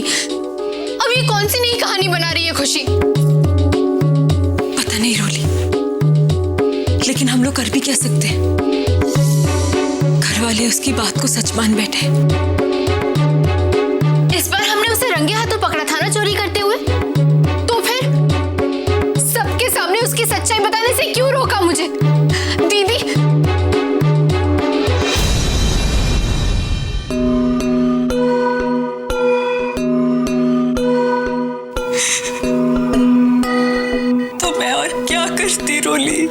अब ये कौन सी नई कहानी बना रही है खुशी? पता नहीं रोली, लेकिन हम लोग कर भी क्या सकते हैं? घर वाले उसकी बात को सच मान बैठे। इस बार हमने उसे रंगे हाथों पकड़ा था ना चोरी करते हुए, तो फिर सबके सामने उसकी सच्चाई बताने से क्यों रोका मुझे? दीदी, तो मैं और क्या करती रोली?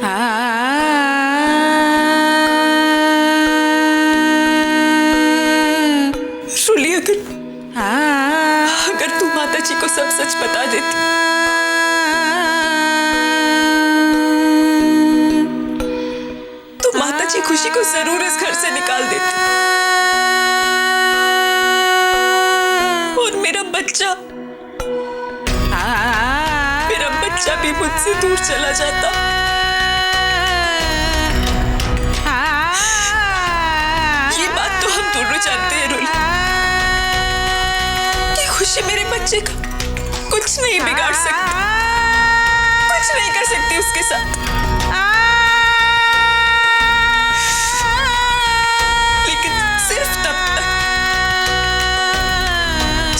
रोली, अगर तू माता जी को सब सच बता देती तो माता जी खुशी को जरूर इस घर से निकाल देती और मेरा बच्चा भी मुझसे दूर चला जाता। ये बात तो हम दोनों जानते हैं रोली, कि खुशी मेरे बच्चे का कुछ नहीं बिगाड़ सकती, कुछ नहीं कर सकती उसके साथ। लेकिन सिर्फ तब तक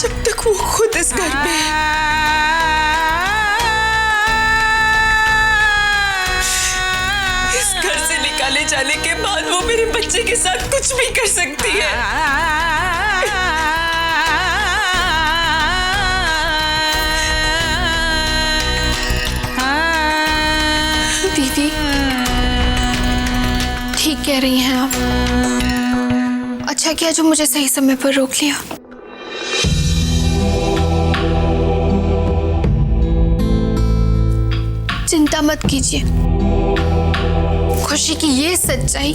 जब तक वो खुद इस घर में है। निकाले जाने के बाद वो मेरे बच्चे के साथ कुछ भी कर सकती है। दीदी, ठीक कह रही हैं आप। अच्छा किया जो मुझे सही समय पर रोक लिया। चिंता मत कीजिए, खुशी की ये सच्चाई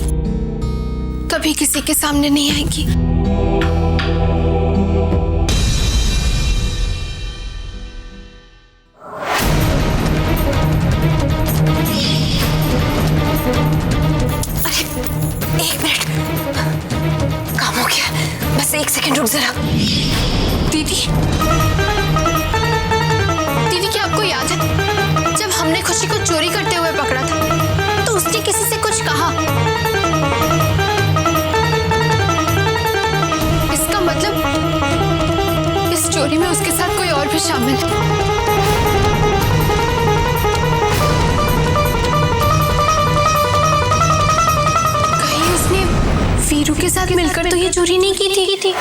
कभी किसी के सामने नहीं आएगी। अरे एक मिनट, काम हो गया, बस एक सेकंड रुक जरा। दीदी, दीदी क्या आपको याद है जब हमने खुशी को चोरी करते हुए पकड़ा था तो उसने किसी से कुछ कहा? इसका मतलब इस चोरी में उसके साथ कोई और भी शामिल है। कहीं उसने वीरू के साथ मिलकर तो ये चोरी नहीं की थी?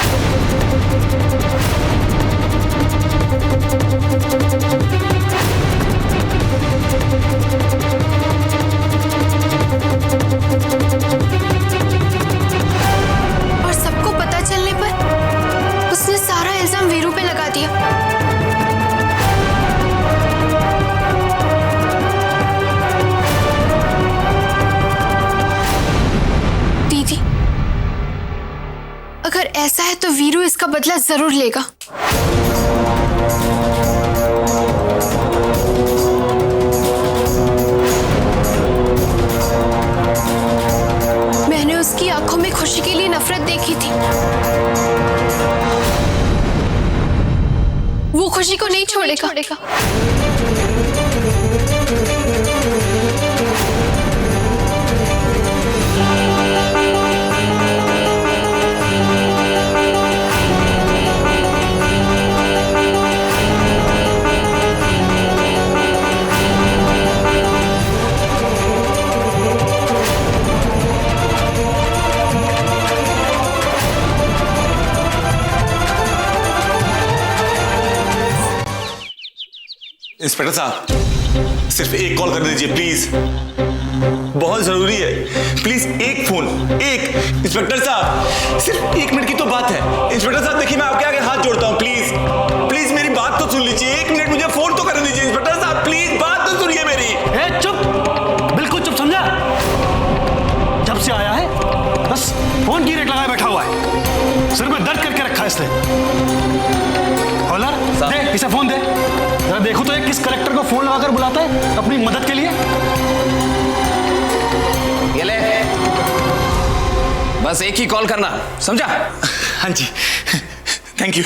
और सबको पता चलने पर उसने सारा इल्जाम वीरू पे लगा दिया। दीदी, अगर ऐसा है तो वीरू इसका बदला जरूर लेगा। मैंने उसकी आंखों में खुशी के लिए नफरत देखी थी। वो खुशी को नहीं छोड़ेगा। इंस्पेक्टर साहब, सिर्फ एक कॉल कर दीजिए प्लीज, बहुत जरूरी है। प्लीज एक फोन, एक। इंस्पेक्टर साहब, सिर्फ 1 मिनट की तो बात है। इंस्पेक्टर साहब देखिए, मैं आपके आगे हाथ जोड़ता हूँ, प्लीज प्लीज मेरी बात तो सुन लीजिए। 1 मिनट मुझे फोन तो कर दीजिए इंस्पेक्टर साहब, प्लीज बात तो सुनिए मेरी। चुप, बिल्कुल चुप, समझा? जब से आया है बस फोन की रेट लगाए बैठा हुआ है, सिर में दर्द करके रखा है इसने। हॉलर, दे इसे फोन दे, जरा देखो तो ये किस कलेक्टर को फोन लगाकर बुलाता है अपनी मदद के लिए। ये ले, बस एक ही कॉल करना, समझा? हाँ जी, थैंक यू।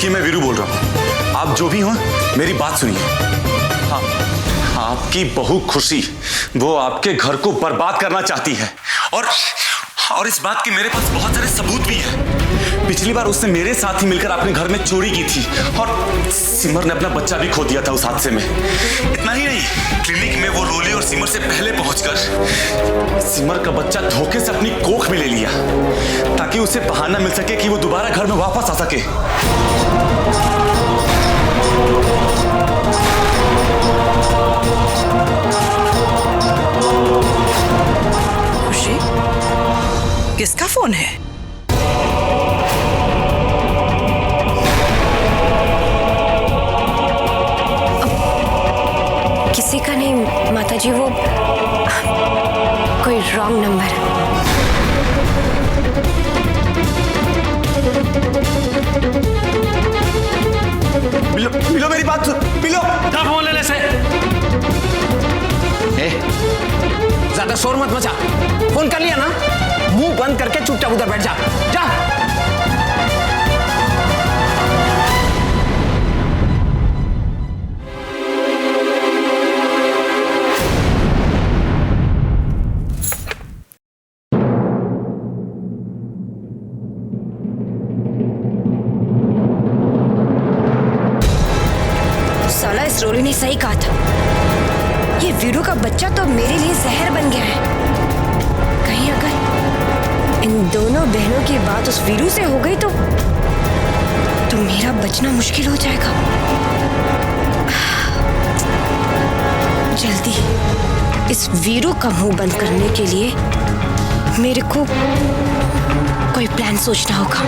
देखिए, मैं वीरू बोल रहा हूँ। आप जो भी हो, मेरी बात सुनिए। हाँ, आपकी बहू खुशी वो आपके घर को बर्बाद करना चाहती है, और इस बात के मेरे पास बहुत सारे सबूत भी हैं। पिछली बार उसने मेरे साथ ही मिलकर अपने घर में चोरी की थी, और सिमर ने अपना बच्चा भी खो दिया था उस हादसे में। इतना ही नहीं, क्लिनिक में वो रोली और सिमर से पहले पहुंचकर सिमर का बच्चा धोखे से अपनी कोख में ले लिया, ताकि उसे बहाना मिल सके कि वो दोबारा घर में वापस आ सके। खुशी, किसका फोन है? किसी का नहीं माताजी, वो कोई रॉन्ग नंबर है। मिलो मेरी बात सुन, मिलो। क्या फोन लेने से? ज्यादा शोर मत मचा। फोन कर लिया ना, मुंह बंद करके चुपचाप उधर बैठ जा। जा। साला इस रोली ने सही कहा था, ये वीरू का बच्चा तो मेरे लिए जहर बन गया है। कहीं अगर इन दोनों बहनों की बात उस वीरू से हो गई तो मेरा बचना मुश्किल हो जाएगा। जल्दी इस वीरू का मुंह बंद करने के लिए मेरे को कोई प्लान सोचना होगा।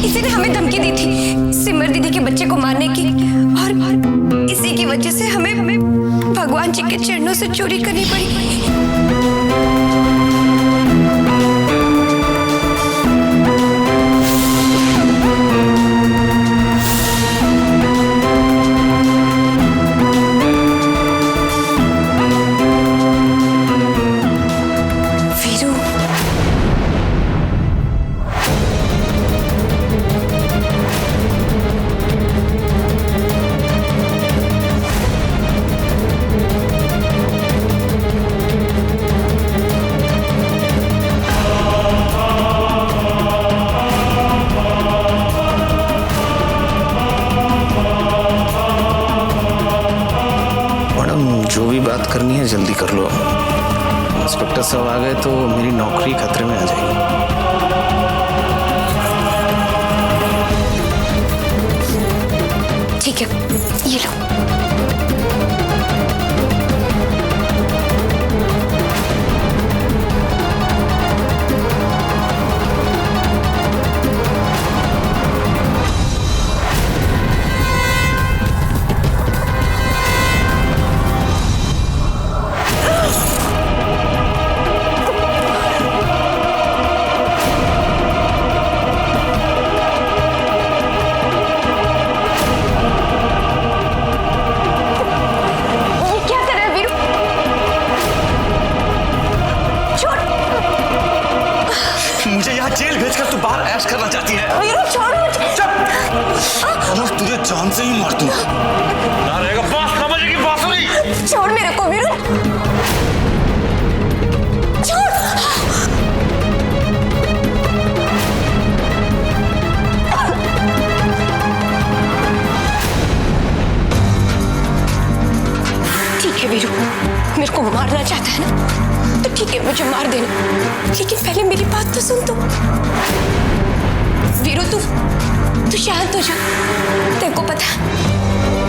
इसने हमें धमकी दी थी सिमर दीदी के बच्चे को मारने की, और इसी की वजह से हमें भगवान जी के चरणों से चोरी करनी पड़ी। जो भी बात करनी है जल्दी कर लो। इंस्पेक्टर साहब आ गए तो मेरी नौकरी खतरे में आ जाएगी। ठीक है, ये लो। मुझे यहाँ जेल भेजकर तू बाहर ऐश करना चाहती है? वीरू छोड़ मुझे। चुप। तुझे जान से ही मार दूं। ना रहेगा बास, ना बजेगी बांसुरी। छोड़ मेरे को वीरू, छोड़। ठीक है वीरू, मेरे को मारना चाहता है ना, तो ठीक है मुझे मार देना, लेकिन पहले मेरी बात तो सुन। तू वीरू, तू शांत हो जा। तेरे को पता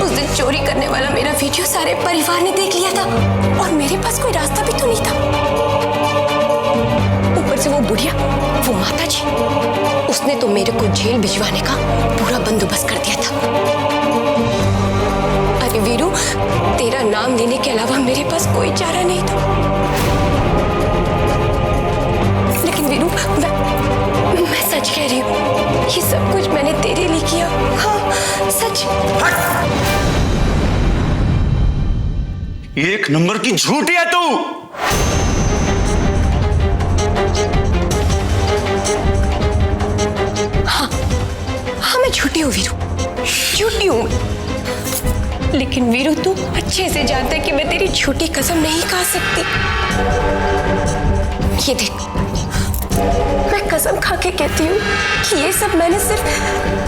उस दिन चोरी करने वाला मेरा वीडियो सारे परिवार ने देख लिया था, और मेरे पास कोई रास्ता भी तो नहीं था। ऊपर से वो बुढ़िया, वो माता जी, उसने तो मेरे को जेल भिजवाने का पूरा बंदोबस्त कर दिया था। अरे वीरू, तेरा नाम लेने के अलावा मेरे पास कोई चारा नहीं था। लेकिन वीरू, मैं सच कह रही हूँ, ये सब कुछ मैंने तेरे लिए किया। हाँ, सच। एक नंबर की झूठी है तू। हाँ मैं झूठी हूँ वीरू, झूठी हूँ। लेकिन वीरू तू अच्छे से जानता है कि मैं तेरी झूठी कसम नहीं खा सकती। ये देख, मैं कसम खा के कहती हूँ कि ये सब मैंने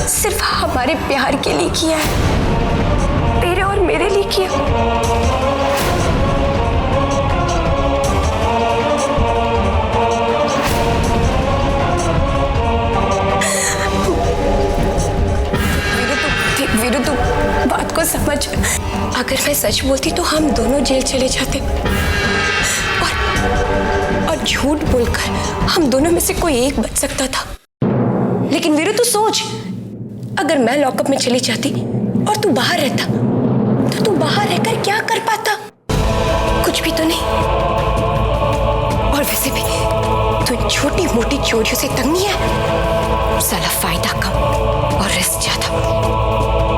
सिर्फ हमारे प्यार के लिए किया है, तेरे और मेरे लिए किया। वीरू तू बात को समझ। अगर मैं सच बोलती तो हम दोनों जेल चले जाते और झूठ बोलकर हम दोनों में से कोई एक बच सकता था। लेकिन वीरू तू सोच, अगर मैं लॉकअप में चली जाती और तू बाहर रहता तो तू बाहर रहकर क्या कर पाता? कुछ भी तो नहीं। और वैसे भी तू छोटी मोटी चोरियों से तंग नहीं है। साला फायदा कम और रिस्क ज्यादा।